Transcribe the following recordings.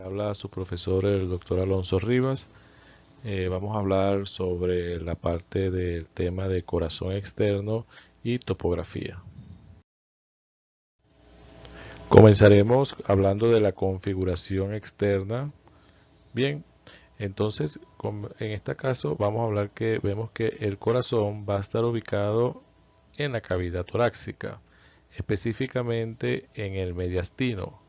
habla su profesor, el doctor Alonso Rivas. Vamos a hablar sobre la parte del tema de corazón externo y topografía. Comenzaremos hablando de la configuración externa. Bien, entonces en este caso vamos a hablar que vemos que el corazón va a estar ubicado en la cavidad torácica, específicamente en el mediastino,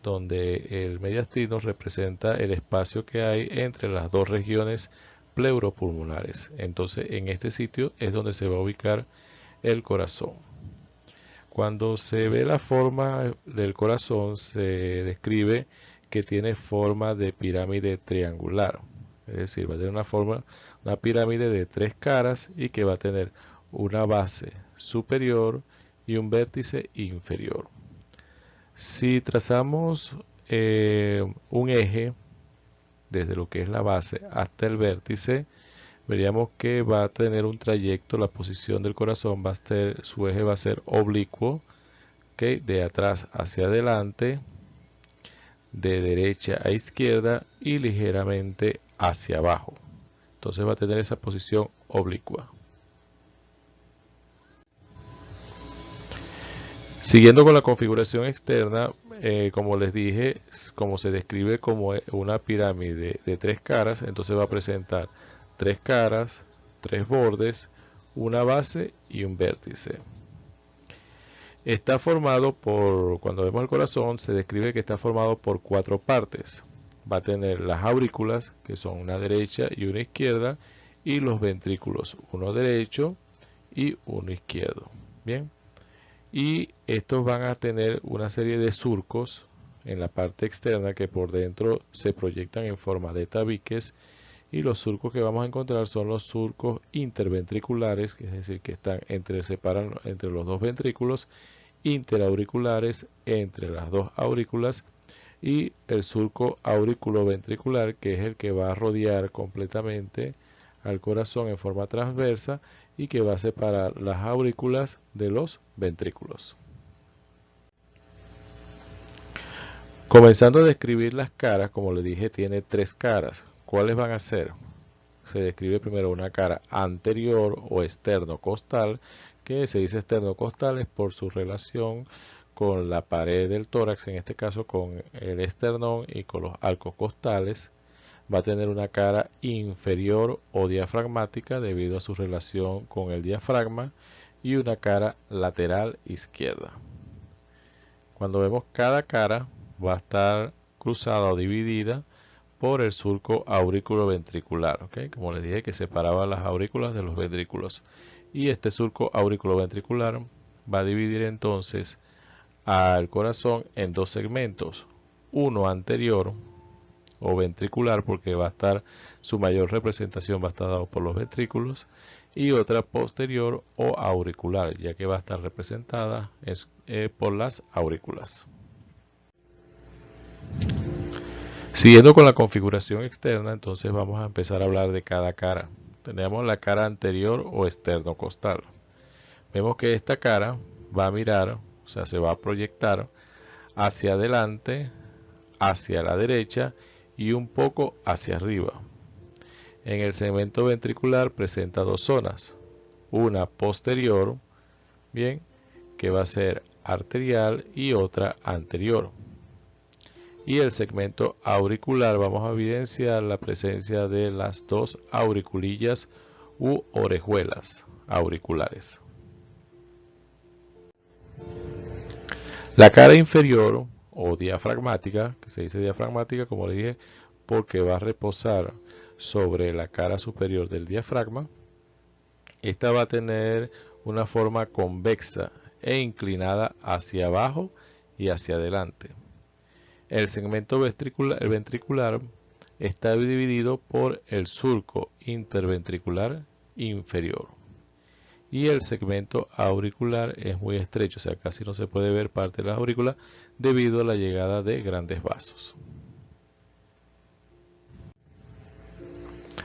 donde el mediastino representa el espacio que hay entre las dos regiones pleuropulmonares. Entonces, en este sitio es donde se va a ubicar el corazón. Cuando se ve la forma del corazón, se describe que tiene forma de pirámide triangular. Es decir, va a tener una pirámide de tres caras y que va a tener una base superior y un vértice inferior. Si trazamos un eje desde lo que es la base hasta el vértice, veríamos que va a tener un trayecto, la posición del corazón su eje va a ser oblicuo, ¿okay? De atrás hacia adelante, de derecha a izquierda y ligeramente hacia abajo. Entonces va a tener esa posición oblicua. Siguiendo con la configuración externa, como les dije, como se describe como una pirámide de tres caras, entonces va a presentar tres caras, tres bordes, una base y un vértice. Está formado cuando vemos el corazón, se describe que está formado por cuatro partes. Va a tener las aurículas, que son una derecha y una izquierda, y los ventrículos, uno derecho y uno izquierdo. Bien. Y estos van a tener una serie de surcos en la parte externa que por dentro se proyectan en forma de tabiques, y los surcos que vamos a encontrar son los surcos interventriculares, que es decir, que separan entre los dos ventrículos, interauriculares entre las dos aurículas, y el surco auriculoventricular, que es el que va a rodear completamente al corazón en forma transversa y que va a separar las aurículas de los ventrículos. Comenzando a describir las caras, como les dije, tiene tres caras. ¿Cuáles van a ser? Se describe primero una cara anterior o esternocostal, que se dice esternocostal es por su relación con la pared del tórax, en este caso con el esternón y con los arcos costales. Va a tener una cara inferior o diafragmática debido a su relación con el diafragma, y una cara lateral izquierda. Cuando vemos cada cara, va a estar cruzada o dividida por el surco auriculoventricular, ¿okay? Como les dije, que separaba las aurículas de los ventrículos. Y este surco auriculoventricular va a dividir entonces al corazón en dos segmentos, uno anterior o ventricular, porque su mayor representación va a estar dado por los ventrículos, y otra posterior o auricular, ya que va a estar representada por las aurículas. Siguiendo con la configuración externa, entonces vamos a empezar a hablar de cada cara. Tenemos la cara anterior o esternocostal. Vemos que esta cara va a mirar, o sea, se va a proyectar hacia adelante, hacia la derecha y un poco hacia arriba. En el segmento ventricular presenta dos zonas, una posterior, bien, que va a ser arterial, y otra anterior. Y el segmento auricular vamos a evidenciar la presencia de las dos auriculillas u orejuelas auriculares. La cara inferior o diafragmática, que se dice diafragmática, como le dije, porque va a reposar sobre la cara superior del diafragma. Esta va a tener una forma convexa e inclinada hacia abajo y hacia adelante. El segmento ventricular está dividido por el surco interventricular inferior. Y el segmento auricular es muy estrecho, o sea, casi no se puede ver parte de la aurícula debido a la llegada de grandes vasos.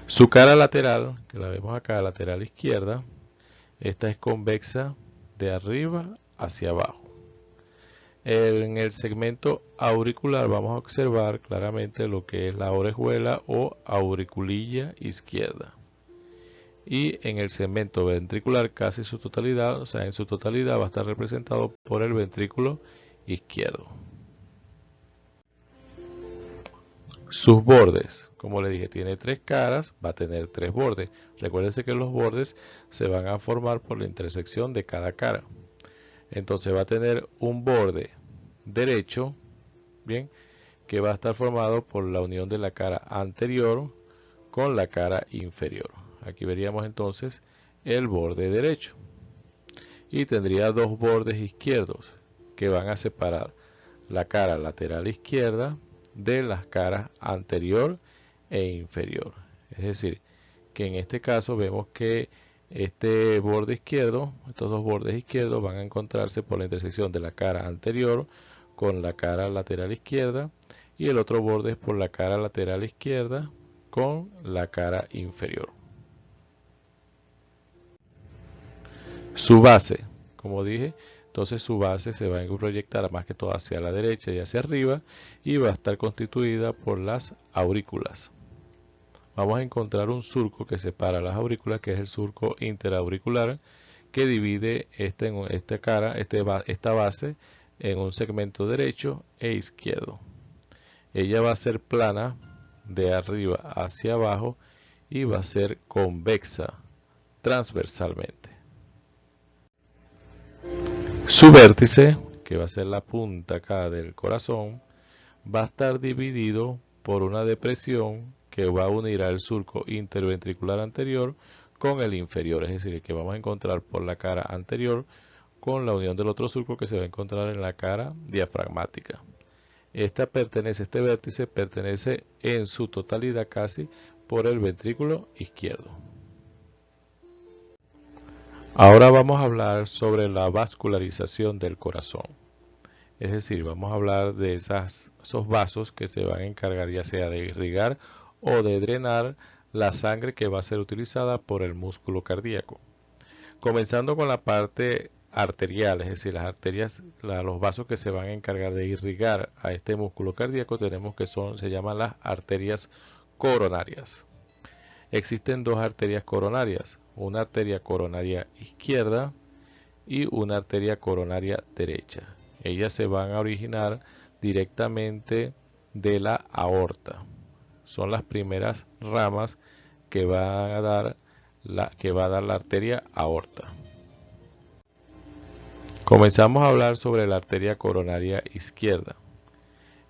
Su cara lateral, que la vemos acá, lateral izquierda, esta es convexa de arriba hacia abajo. En el segmento auricular vamos a observar claramente lo que es la orejuela o auriculilla izquierda. Y en el segmento ventricular casi su totalidad, o sea, en su totalidad va a estar representado por el ventrículo izquierdo. Sus bordes, como le dije, tiene 3 caras, va a tener 3 bordes. Recuérdense que los bordes se van a formar por la intersección de cada cara. Entonces va a tener un borde derecho, bien, que va a estar formado por la unión de la cara anterior con la cara inferior. Aquí veríamos entonces el borde derecho. Y tendría 2 bordes izquierdos que van a separar la cara lateral izquierda de las caras anterior e inferior. Es decir, que en este caso vemos que este borde izquierdo, estos 2 bordes izquierdos van a encontrarse por la intersección de la cara anterior con la cara lateral izquierda y el otro borde es por la cara lateral izquierda con la cara inferior. Su base, como dije, entonces su base se va a proyectar más que todo hacia la derecha y hacia arriba y va a estar constituida por las aurículas. Vamos a encontrar un surco que separa las aurículas, que es el surco interauricular, que divide esta base en un segmento derecho e izquierdo. Ella va a ser plana de arriba hacia abajo y va a ser convexa transversalmente. Su vértice, que va a ser la punta acá del corazón, va a estar dividido por una depresión que va a unir al surco interventricular anterior con el inferior, es decir, que vamos a encontrar por la cara anterior con la unión del otro surco que se va a encontrar en la cara diafragmática. Este vértice pertenece en su totalidad casi por el ventrículo izquierdo. Ahora vamos a hablar sobre la vascularización del corazón. Es decir, vamos a hablar de esos vasos que se van a encargar ya sea de irrigar o de drenar la sangre que va a ser utilizada por el músculo cardíaco. Comenzando con la parte arterial, es decir, las arterias, los vasos que se van a encargar de irrigar a este músculo cardíaco tenemos que se llaman las arterias coronarias. Existen 2 arterias coronarias, una arteria coronaria izquierda y una arteria coronaria derecha. Ellas se van a originar directamente de la aorta. Son las primeras ramas que va a dar la arteria aorta. Comenzamos a hablar sobre la arteria coronaria izquierda.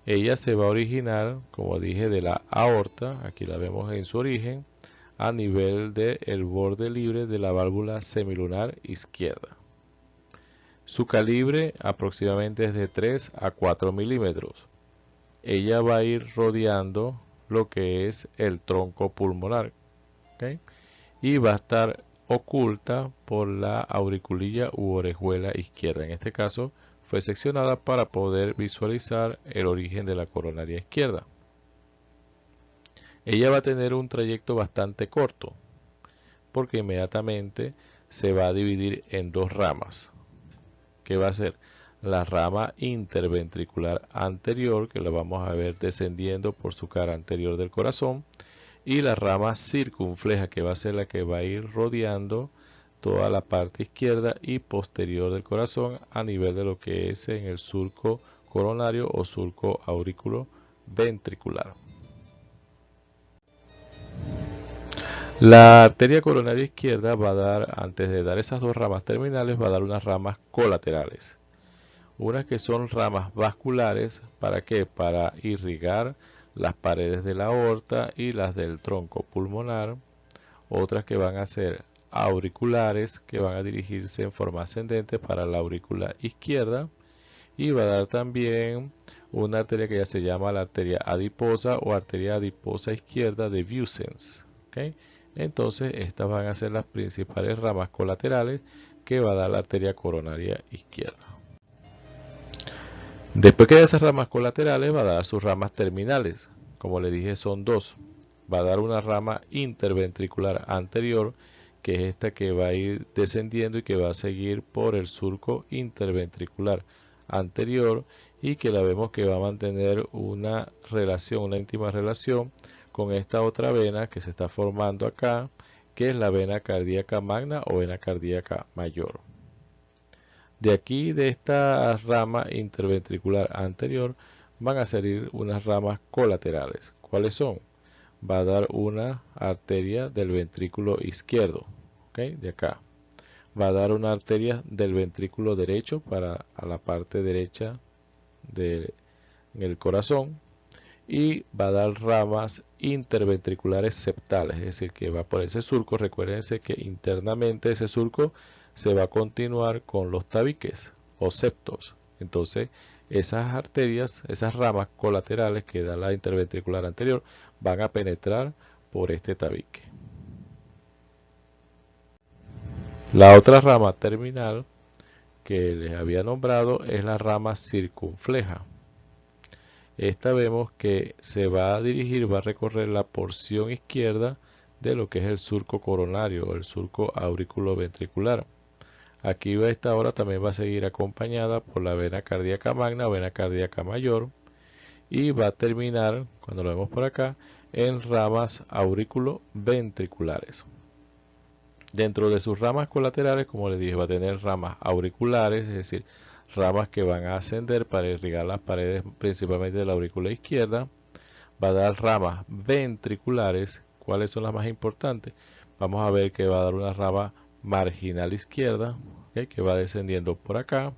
Ella se va a originar, como dije, de la aorta, aquí la vemos en su origen, a nivel del borde libre de la válvula semilunar izquierda. Su calibre aproximadamente es de 3 a 4 milímetros. Ella va a ir rodeando lo que es el tronco pulmonar, ¿okay? Y va a estar oculta por la auriculilla u orejuela izquierda. En este caso fue seccionada para poder visualizar el origen de la coronaria izquierda. Ella va a tener un trayecto bastante corto porque inmediatamente se va a dividir en 2 ramas, que va a ser la rama interventricular anterior, que la vamos a ver descendiendo por su cara anterior del corazón, y la rama circunfleja, que va a ser la que va a ir rodeando toda la parte izquierda y posterior del corazón a nivel de lo que es en el surco coronario o surco auriculoventricular. La arteria coronaria izquierda va a dar, antes de dar esas 2 ramas terminales, va a dar unas ramas colaterales. Unas que son ramas vasculares, ¿para qué? Para irrigar las paredes de la aorta y las del tronco pulmonar. Otras que van a ser auriculares, que van a dirigirse en forma ascendente para la aurícula izquierda. Y va a dar también una arteria que ya se llama la arteria adiposa o arteria adiposa izquierda de Vieussens, ¿okay? Entonces estas van a ser las principales ramas colaterales que va a dar la arteria coronaria izquierda. Después que de esas ramas colaterales va a dar sus ramas terminales. Como le dije, son 2. Va a dar una rama interventricular anterior, que es esta que va a ir descendiendo y que va a seguir por el surco interventricular anterior y que la vemos que va a mantener una relación, una íntima relación con esta otra vena que se está formando acá, que es la vena cardíaca magna o vena cardíaca mayor. De aquí, de esta rama interventricular anterior, van a salir unas ramas colaterales. ¿Cuáles son? Va a dar una arteria del ventrículo izquierdo, ¿okay? De acá. Va a dar una arteria del ventrículo derecho para a la parte derecha del corazón, y va a dar ramas interventriculares septales, es decir, que va por ese surco. Recuérdense que internamente ese surco se va a continuar con los tabiques o septos. Entonces, esas arterias, esas ramas colaterales que da la interventricular anterior, van a penetrar por este tabique. La otra rama terminal que les había nombrado es la rama circunfleja. Esta vemos que se va a dirigir, va a recorrer la porción izquierda de lo que es el surco coronario o el surco auriculoventricular. Aquí a esta hora también va a seguir acompañada por la vena cardíaca magna o vena cardíaca mayor, y va a terminar, cuando lo vemos por acá, en ramas auriculoventriculares. Dentro de sus ramas colaterales, como les dije, va a tener ramas auriculares, es decir, ramas que van a ascender para irrigar las paredes principalmente de la aurícula izquierda. Va a dar ramas ventriculares. ¿Cuáles son las más importantes? Vamos a ver que va a dar una rama marginal izquierda, ¿okay?, que va descendiendo por acá.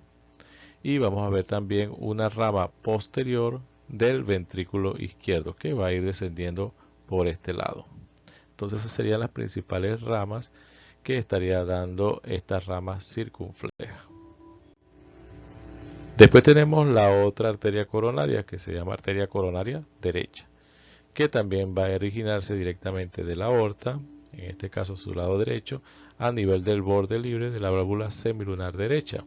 Y vamos a ver también una rama posterior del ventrículo izquierdo, que va a ir descendiendo por este lado. Entonces esas serían las principales ramas que estaría dando esta rama circunfleja. Después tenemos la otra arteria coronaria, que se llama arteria coronaria derecha, que también va a originarse directamente de la aorta, en este caso su lado derecho, a nivel del borde libre de la válvula semilunar derecha.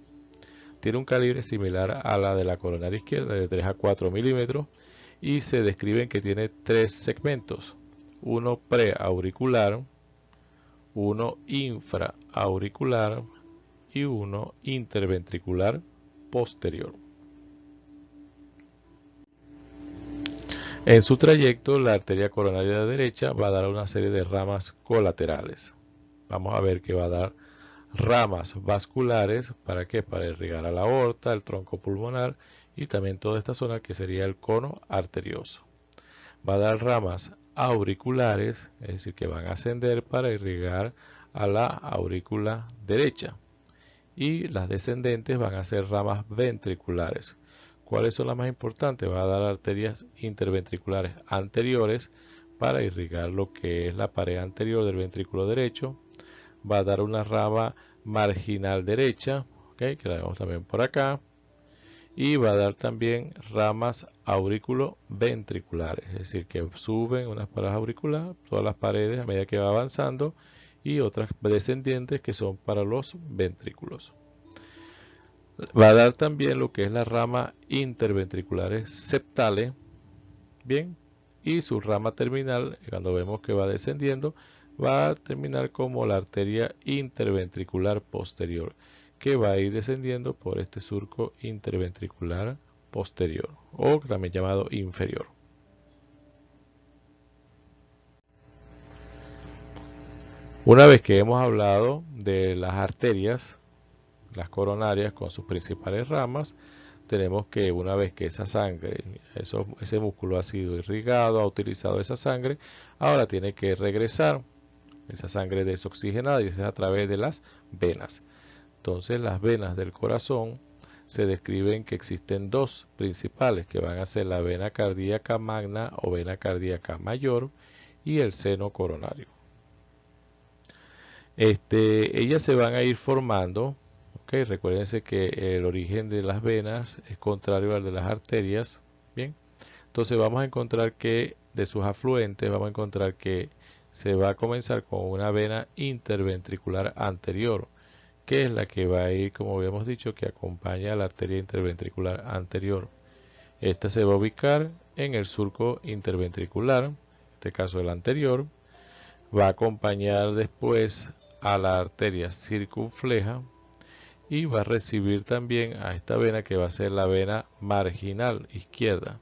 Tiene un calibre similar a la de la coronaria izquierda, de 3 a 4 milímetros, y se describen que tiene 3 segmentos: uno preauricular, uno infraauricular y uno interventricular posterior. En su trayecto, la arteria coronaria derecha va a dar una serie de ramas colaterales. Vamos a ver que va a dar ramas vasculares. ¿Para qué? Para irrigar a la aorta, el tronco pulmonar y también toda esta zona que sería el cono arterioso. Va a dar ramas auriculares, es decir, que van a ascender para irrigar a la aurícula derecha. Y las descendentes van a ser ramas ventriculares. ¿Cuáles son las más importantes? Va a dar arterias interventriculares anteriores para irrigar lo que es la pared anterior del ventrículo derecho. Va a dar una rama marginal derecha, ¿okay?, que la vemos también por acá. Y va a dar también ramas auriculoventriculares, es decir, que suben unas paredes auriculares, todas las paredes a medida que va avanzando, y otras descendientes que son para los ventrículos. Va a dar también lo que es la rama interventriculares septales, bien, y su rama terminal, cuando vemos que va descendiendo, va a terminar como la arteria interventricular posterior, que va a ir descendiendo por este surco interventricular posterior, o también llamado inferior. Una vez que hemos hablado de las arterias, las coronarias con sus principales ramas, tenemos que, una vez que esa sangre, ese músculo ha sido irrigado, ha utilizado esa sangre, ahora tiene que regresar esa sangre desoxigenada, y es a través de las venas. Entonces las venas del corazón se describen que existen dos principales, que van a ser la vena cardíaca magna o vena cardíaca mayor y el seno coronario. Ellas se van a ir formando. Okay, recuérdense que el origen de las venas es contrario al de las arterias. Bien, entonces vamos a encontrar que de sus afluentes vamos a encontrar que se va a comenzar con una vena interventricular anterior, que es la que va a ir, como habíamos dicho, que acompaña a la arteria interventricular anterior. Esta se va a ubicar en el surco interventricular, en este caso el anterior. Va a acompañar después a la arteria circunfleja, y va a recibir también a esta vena que va a ser la vena marginal izquierda.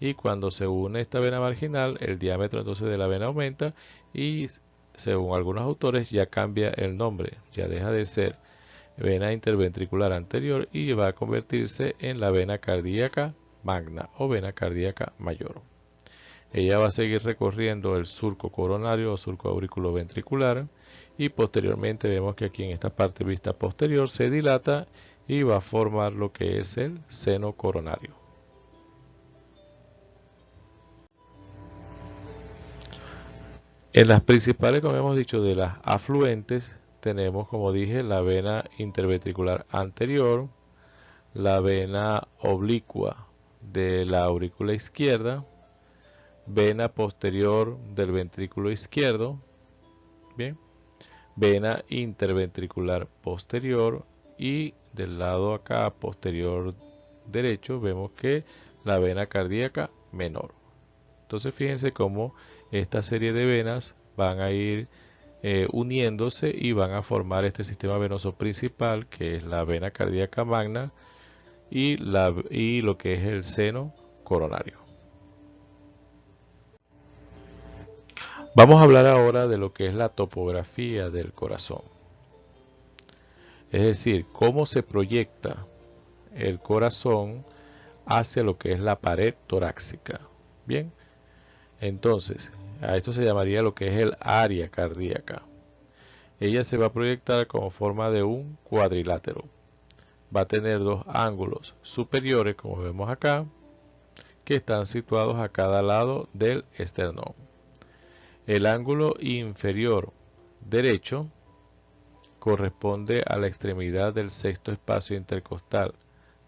Y cuando se une esta vena marginal, el diámetro entonces de la vena aumenta y según algunos autores ya cambia el nombre, ya deja de ser vena interventricular anterior y va a convertirse en la vena cardíaca magna o vena cardíaca mayor. Ella va a seguir recorriendo el surco coronario o surco auriculoventricular y posteriormente vemos que aquí en esta parte vista posterior se dilata y va a formar lo que es el seno coronario. En las principales, como hemos dicho, de las afluentes, tenemos, como dije, la vena interventricular anterior, la vena oblicua de la aurícula izquierda, vena posterior del ventrículo izquierdo, bien, vena interventricular posterior y del lado acá posterior derecho vemos que la vena cardíaca menor. Entonces fíjense cómo esta serie de venas van a ir uniéndose y van a formar este sistema venoso principal que es la vena cardíaca magna y lo que es el seno coronario. Vamos a hablar ahora de lo que es la topografía del corazón. Es decir, cómo se proyecta el corazón hacia lo que es la pared torácica. Bien, entonces, a esto se llamaría lo que es el área cardíaca. Ella se va a proyectar como forma de un cuadrilátero. Va a tener dos ángulos superiores, como vemos acá, que están situados a cada lado del esternón. El ángulo inferior derecho corresponde a la extremidad del sexto espacio intercostal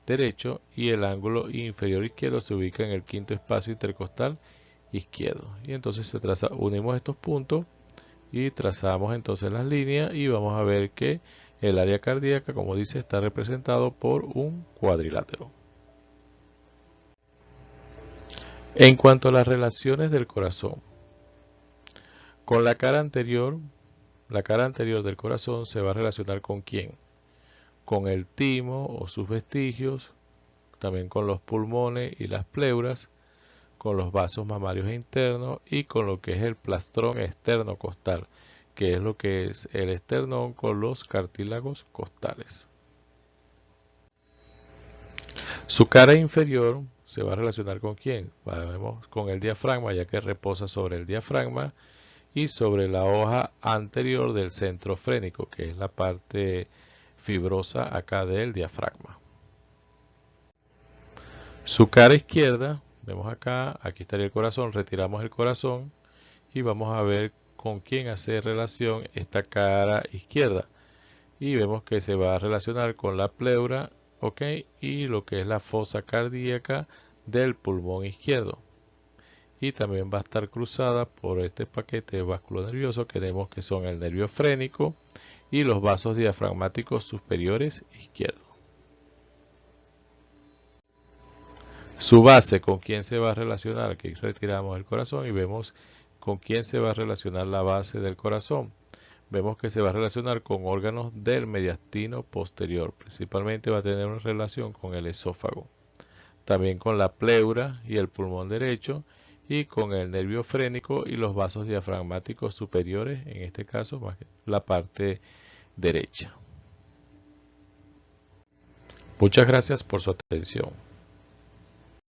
derecho y el ángulo inferior izquierdo se ubica en el quinto espacio intercostal izquierdo. Y entonces unimos estos puntos y trazamos entonces las líneas y vamos a ver que el área cardíaca, como dice, está representado por un cuadrilátero. En cuanto a las relaciones del corazón, con la cara anterior del corazón se va a relacionar ¿con quién? Con el timo o sus vestigios, también con los pulmones y las pleuras, con los vasos mamarios internos y con lo que es el plastrón externo costal, que es lo que es el esternón con los cartílagos costales. Su cara inferior se va a relacionar ¿con quién? Vemos con el diafragma, ya que reposa sobre el diafragma y sobre la hoja anterior del centro frénico, que es la parte fibrosa acá del diafragma. Su cara izquierda, vemos acá, aquí estaría el corazón, retiramos el corazón y vamos a ver con quién hace relación esta cara izquierda. Y vemos que se va a relacionar con la pleura, ¿ok? Y lo que es la fosa cardíaca del pulmón izquierdo. Y también va a estar cruzada por este paquete vasculo nervioso que vemos que son el nervio frénico y los vasos diafragmáticos superiores izquierdos. Su base, ¿con quién se va a relacionar? Aquí retiramos el corazón y vemos con quién se va a relacionar la base del corazón. Vemos que se va a relacionar con órganos del mediastino posterior. Principalmente va a tener una relación con el esófago. También con la pleura y el pulmón derecho y con el nervio frénico y los vasos diafragmáticos superiores, en este caso más que la parte derecha. Muchas gracias por su atención.